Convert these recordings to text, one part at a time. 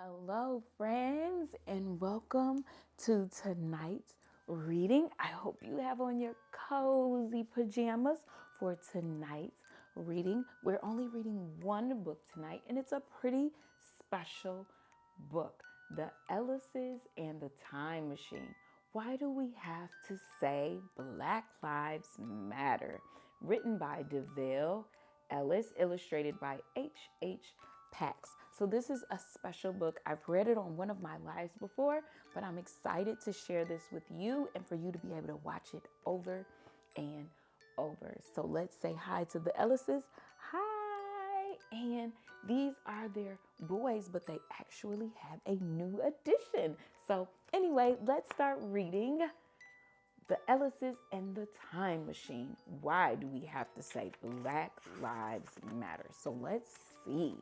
Hello, friends, and welcome to tonight's reading. I hope you have on your cozy pajamas for tonight's reading. We're only reading one book tonight, and it's a pretty special book, The Ellises and the Time Machine. Why do we have to say Black Lives Matter? Written by Devale Ellis, illustrated by H. Pax. So this is a special book. I've read it on one of my lives before, but I'm excited to share this with you and for you to be able to watch it over and over. So let's say hi to the Ellises. Hi. And these are their boys, but they actually have a new addition. So anyway, let's start reading The Ellises and the Time Machine. Why do we have to say Black Lives Matter? So let's see.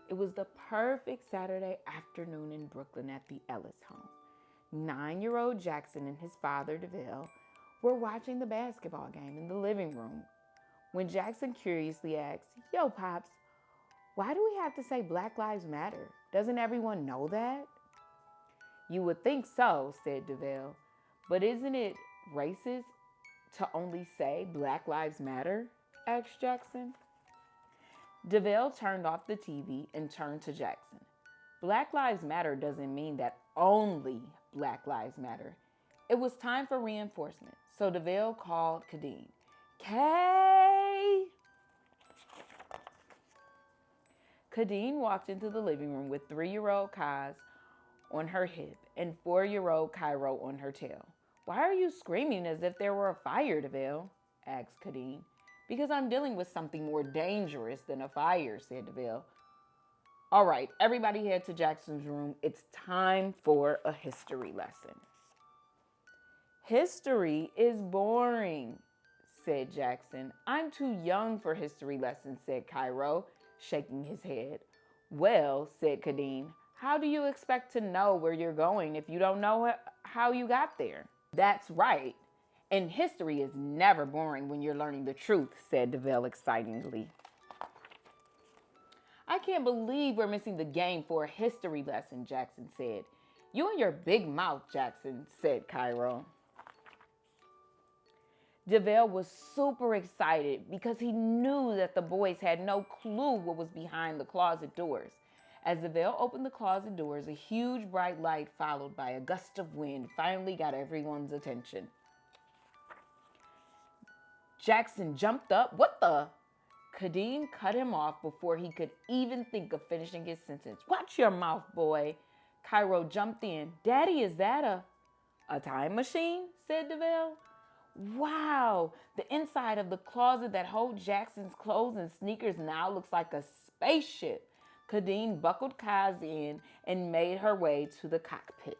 It was the perfect Saturday afternoon in Brooklyn at the Ellis home. 9-year-old Jackson and his father, Devale, were watching the basketball game in the living room when Jackson curiously asked, "Yo, Pops, why do we have to say Black Lives Matter? Doesn't everyone know that?" "You would think so," said Devale, "but isn't it racist to only say Black Lives Matter?" asked Jackson. Devale turned off the TV and turned to Jackson. "Black Lives Matter doesn't mean that only Black Lives Matter." It was time for reinforcement, so Devale called Kadeen. "Kay!" Kadeen walked into the living room with 3-year-old Kaz on her hip and 4-year-old Cairo on her tail. "Why are you screaming as if there were a fire, Devale?" asked Kadeen. "Because I'm dealing with something more dangerous than a fire," said Devale. "All right, everybody head to Jackson's room. It's time for a history lesson." "History is boring," said Jackson. "I'm too young for history lessons," said Cairo, shaking his head. "Well," said Kadeen, "how do you expect to know where you're going if you don't know how you got there?" "That's right. And history is never boring when you're learning the truth," said Devale excitedly. "I can't believe we're missing the game for a history lesson," Jackson said. "You and your big mouth, Jackson," said Cairo. Devale was super excited because he knew that the boys had no clue what was behind the closet doors. As Devale opened the closet doors, a huge bright light followed by a gust of wind finally got everyone's attention. Jackson jumped up. "What the?" Kadeen cut him off before he could even think of finishing his sentence. "Watch your mouth, boy." Cairo jumped in. "Daddy, is that a time machine?" said Devale. "Wow, the inside of the closet that holds Jackson's clothes and sneakers now looks like a spaceship." Kadeen buckled Kaz in and made her way to the cockpit.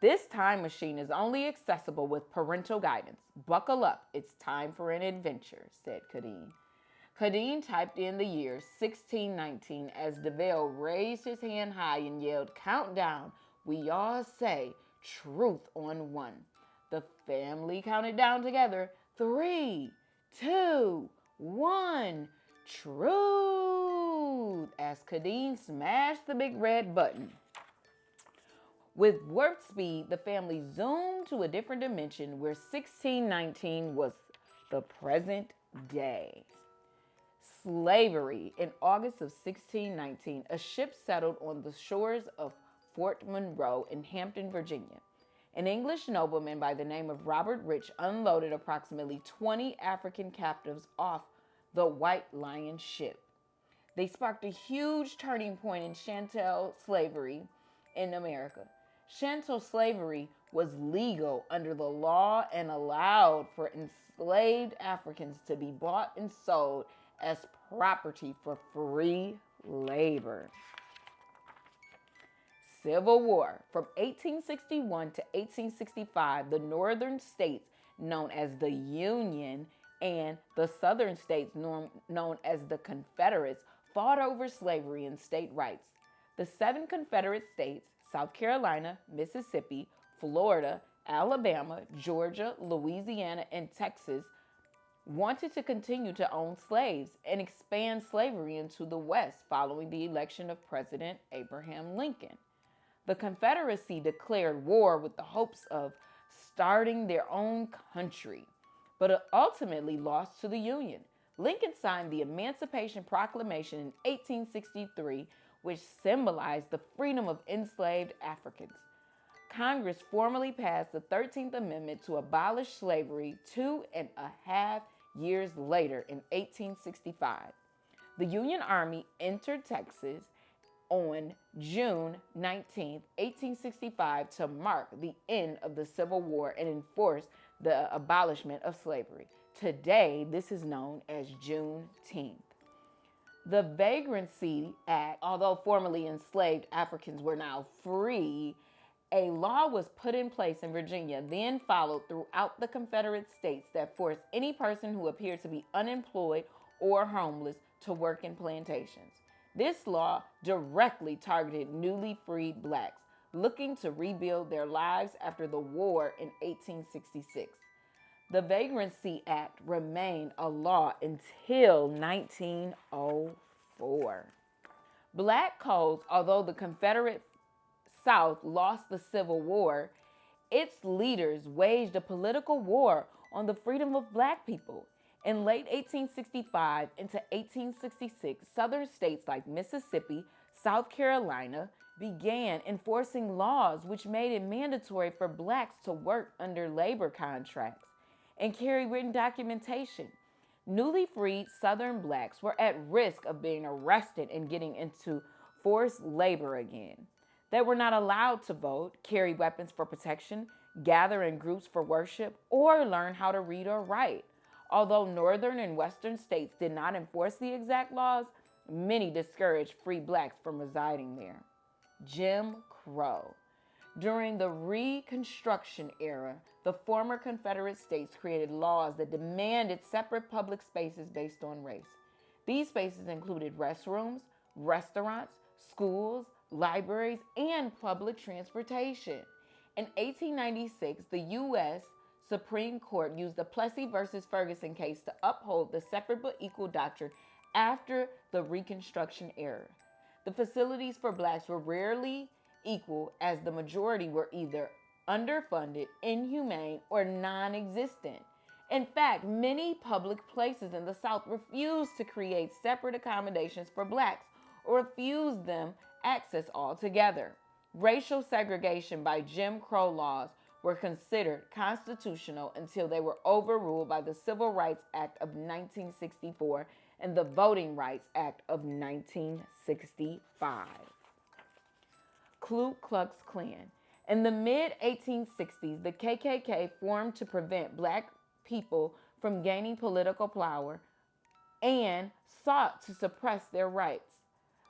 "This time machine is only accessible with parental guidance. Buckle up, it's time for an adventure," said Kadeen. Kadeen typed in the year 1619 as Devale raised his hand high and yelled, "Countdown, we all say truth on 1. The family counted down together. 3, 2, 1, truth, as Kadeen smashed the big red button. With warp speed, the family zoomed to a different dimension where 1619 was the present day. Slavery. In August of 1619, a ship settled on the shores of Fort Monroe in Hampton, Virginia. An English nobleman by the name of Robert Rich unloaded approximately 20 African captives off the White Lion ship. They sparked a huge turning point in chattel slavery in America. Chattel slavery was legal under the law and allowed for enslaved Africans to be bought and sold as property for free labor. Civil War. From 1861 to 1865, the northern states, known as the Union, and the southern states, known as the Confederates, fought over slavery and state rights. The 7 Confederate states, South Carolina, Mississippi, Florida, Alabama, Georgia, Louisiana, and Texas, wanted to continue to own slaves and expand slavery into the West following the election of President Abraham Lincoln. The Confederacy declared war with the hopes of starting their own country, but ultimately lost to the Union. Lincoln signed the Emancipation Proclamation in 1863, which symbolized the freedom of enslaved Africans. Congress formally passed the 13th Amendment to abolish slavery 2.5 years later in 1865. The Union Army entered Texas on June 19, 1865, to mark the end of the Civil War and enforce the abolishment of slavery. Today, this is known as Juneteenth. The Vagrancy Act, although formerly enslaved Africans were now free, a law was put in place in Virginia, then followed throughout the Confederate States that forced any person who appeared to be unemployed or homeless to work in plantations. This law directly targeted newly freed blacks looking to rebuild their lives after the war in 1866. The Vagrancy Act remained a law until 1904. Black codes, although the Confederate South lost the Civil War, its leaders waged a political war on the freedom of black people. In late 1865 into 1866, Southern states like Mississippi, South Carolina began enforcing laws which made it mandatory for blacks to work under labor contracts and carry written documentation. Newly freed Southern blacks were at risk of being arrested and getting into forced labor again. They were not allowed to vote, carry weapons for protection, gather in groups for worship, or learn how to read or write. Although northern and western states did not enforce the exact laws, many discouraged free blacks from residing there. Jim Crow. During the Reconstruction era, the former Confederate states created laws that demanded separate public spaces based on race. These spaces included restrooms, restaurants, schools, libraries, and public transportation. In 1896, the U.S. Supreme Court used the Plessy versus Ferguson case to uphold the separate but equal doctrine after the Reconstruction era. The facilities for blacks were rarely equal, as the majority were either underfunded, inhumane, or non-existent. In fact, many public places in the South refused to create separate accommodations for blacks or refused them access altogether. Racial segregation by Jim Crow laws were considered constitutional until they were overruled by the Civil Rights Act of 1964 and the Voting Rights Act of 1965. Ku Klux Klan. In the mid-1860s, the KKK formed to prevent black people from gaining political power and sought to suppress their rights.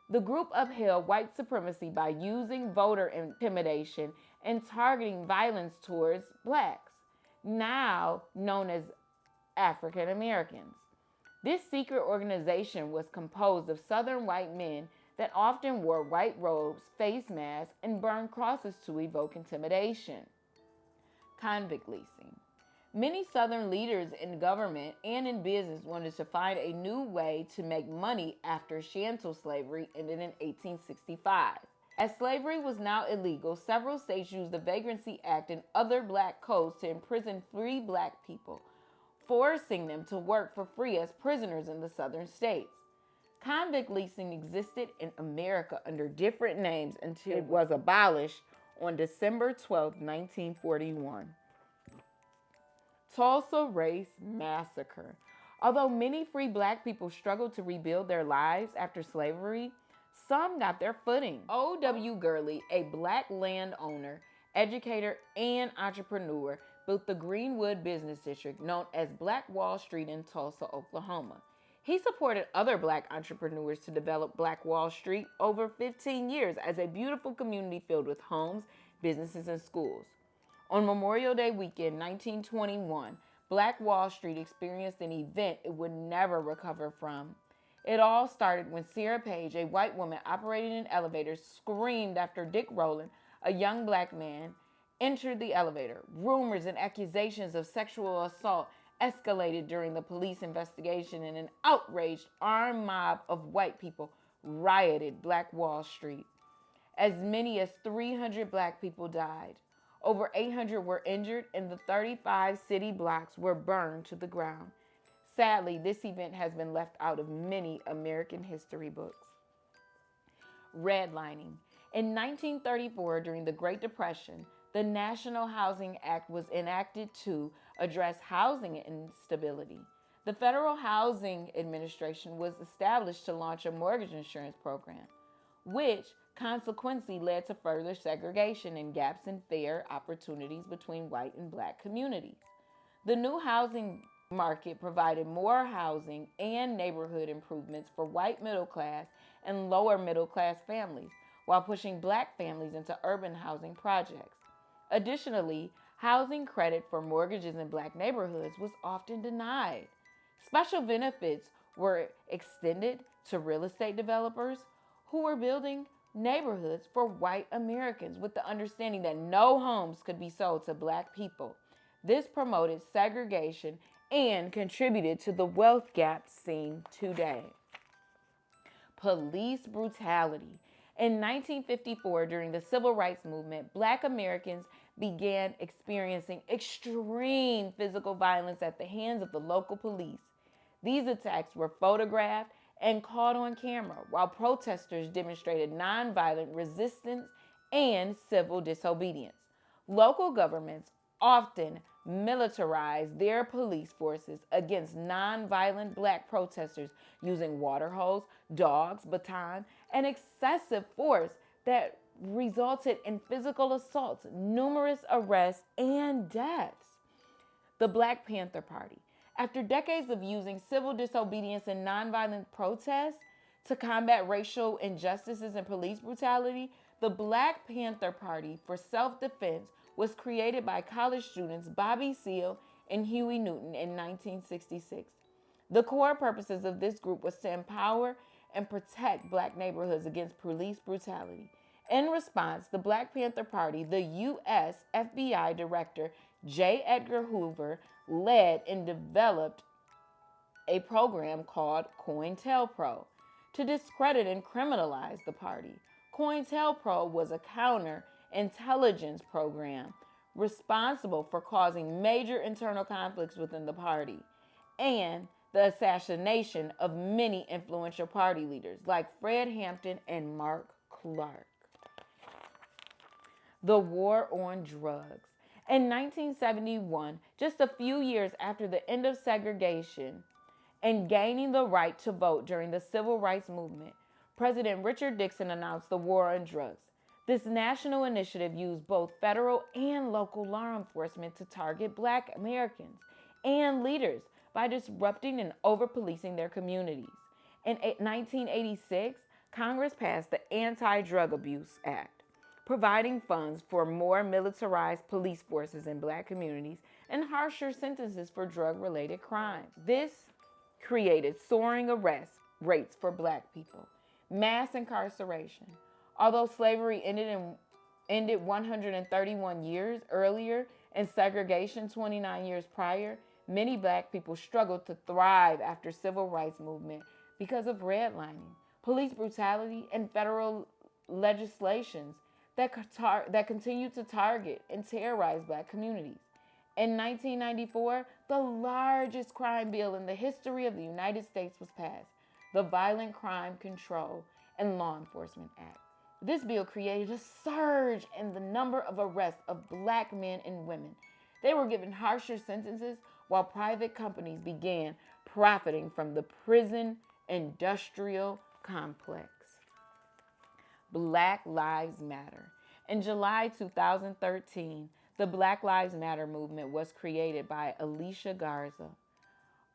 The group upheld white supremacy by using voter intimidation and targeting violence towards blacks, now known as African Americans. This secret organization was composed of Southern white men that often wore white robes, face masks, and burned crosses to evoke intimidation. Convict leasing. Many Southern leaders in government and in business wanted to find a new way to make money after chattel slavery ended in 1865. As slavery was now illegal, several states used the Vagrancy Act and other black codes to imprison free black people, forcing them to work for free as prisoners in the Southern states. Convict leasing existed in America under different names until it was abolished on December 12, 1941. Tulsa Race Massacre. Although many free black people struggled to rebuild their lives after slavery, some got their footing. O.W. Gurley, a black landowner, educator, and entrepreneur, built the Greenwood Business District, known as Black Wall Street in Tulsa, Oklahoma. He supported other black entrepreneurs to develop Black Wall Street over 15 years as a beautiful community filled with homes, businesses, and schools. On Memorial Day weekend, 1921, Black Wall Street experienced an event it would never recover from. It all started when Sarah Page, a white woman operating an elevator, screamed after Dick Rowland, a young black man, entered the elevator. Rumors and accusations of sexual assault escalated during the police investigation, and an outraged armed mob of white people rioted Black Wall Street. As many as 300 Black people died. Over 800 were injured, and the 35 city blocks were burned to the ground. Sadly, this event has been left out of many American history books. Redlining. In 1934, during the Great Depression, the National Housing Act was enacted to address housing instability. The Federal Housing Administration was established to launch a mortgage insurance program, which consequently led to further segregation and gaps in fair opportunities between white and Black communities. The new housing market provided more housing and neighborhood improvements for white middle class and lower middle class families, while pushing Black families into urban housing projects. Additionally, housing credit for mortgages in Black neighborhoods was often denied. Special benefits were extended to real estate developers who were building neighborhoods for white Americans with the understanding that no homes could be sold to Black people. This promoted segregation and contributed to the wealth gap seen today. Police brutality. In 1954, during the Civil Rights Movement, Black Americans began experiencing extreme physical violence at the hands of the local police. These attacks were photographed and caught on camera, while protesters demonstrated nonviolent resistance and civil disobedience. Local governments often militarized their police forces against nonviolent Black protesters using water hose, dogs, batons, and excessive force that resulted in physical assaults, numerous arrests, and deaths. The Black Panther Party. After decades of using civil disobedience and nonviolent protests to combat racial injustices and police brutality, the Black Panther Party for Self-Defense was created by college students Bobby Seale and Huey Newton in 1966. The core purposes of this group was to empower and protect Black neighborhoods against police brutality. In response, the Black Panther Party, the U.S. FBI Director J. Edgar Hoover, led and developed a program called COINTELPRO to discredit and criminalize the party. COINTELPRO was a counterintelligence program responsible for causing major internal conflicts within the party and the assassination of many influential party leaders like Fred Hampton and Mark Clark. The War on Drugs. In 1971, just a few years after the end of segregation and gaining the right to vote during the Civil Rights Movement, President Richard Nixon announced the War on Drugs. This national initiative used both federal and local law enforcement to target Black Americans and leaders by disrupting and over-policing their communities. In 1986, Congress passed the Anti-Drug Abuse Act, providing funds for more militarized police forces in Black communities and harsher sentences for drug-related crimes. This created soaring arrest rates for Black people. Mass incarceration. Although slavery ended 131 years earlier and segregation 29 years prior, many Black people struggled to thrive after civil rights movement because of redlining, police brutality, and federal legislations that continued to target and terrorize Black communities. In 1994, the largest crime bill in the history of the United States was passed, the Violent Crime Control and Law Enforcement Act. This bill created a surge in the number of arrests of Black men and women. They were given harsher sentences while private companies began profiting from the prison industrial complex. Black Lives Matter. In July 2013, the Black Lives Matter movement was created by Alicia Garza,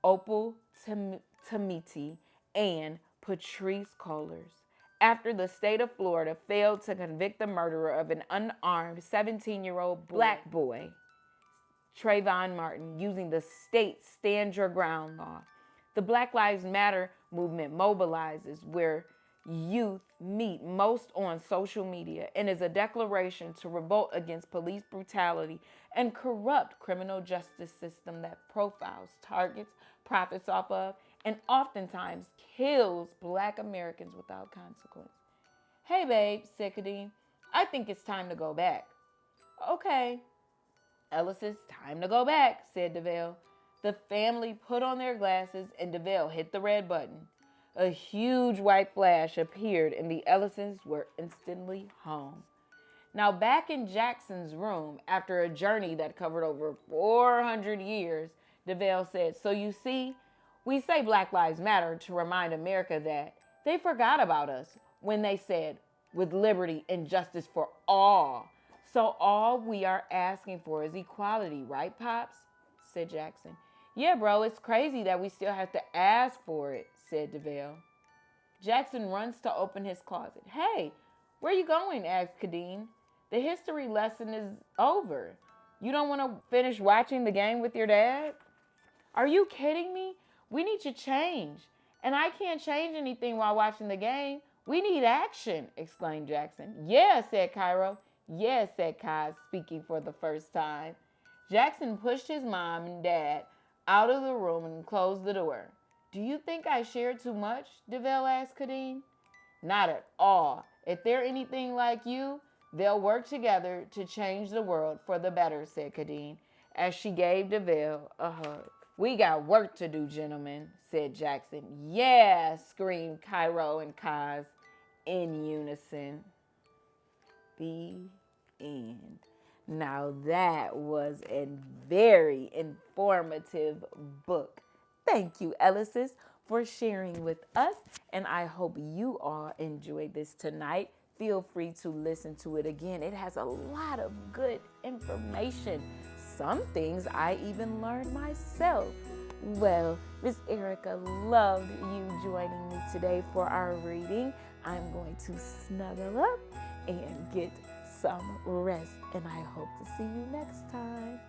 Opal Tometi, and Patrisse Cullors after the state of Florida failed to convict the murderer of an unarmed 17-year-old Black boy, Trayvon Martin, using the state's Stand Your Ground law. The Black Lives Matter movement mobilizes where youth meet most on social media and is a declaration to revolt against police brutality and corrupt criminal justice system that profiles, targets, profits off of, and oftentimes kills Black Americans without consequence. Hey, babe, said Kadeen. I think it's time to go back. Okay. Ellises, time to go back, said Devale. The family put on their glasses and Devale hit the red button. A huge white flash appeared and the Ellises were instantly home. Now back in Jackson's room, after a journey that covered over 400 years, Devale said, so you see, we say Black Lives Matter to remind America that they forgot about us when they said, with liberty and justice for all. So all we are asking for is equality, right, Pops? Said Jackson. Yeah, bro, it's crazy that we still have to ask for it, said Devale. Jackson runs to open his closet. Hey, where you going? Asked Kadeen. The history lesson is over. You don't want to finish watching the game with your dad? Are you kidding me? We need to change. And I can't change anything while watching the game. We need action, exclaimed Jackson. Yeah, said Cairo. Yeah, said Kaz, speaking for the first time. Jackson pushed his mom and dad out of the room and closed the door. Do you think I shared too much? Devale asked Kadeen. Not at all. If they're anything like you, they'll work together to change the world for the better, said Kadeen, as she gave Devale a hug. We got work to do, gentlemen, said Jackson. Yeah, screamed Cairo and Kaz in unison. The end. Now that was a very informative book. Thank you, Ellises, for sharing with us, and I hope you all enjoyed this tonight. Feel free to listen to it again. It has a lot of good information. Some things I even learned myself. Well, Miss Erika loved you joining me today for our reading. I'm going to snuggle up and get some rest, and I hope to see you next time.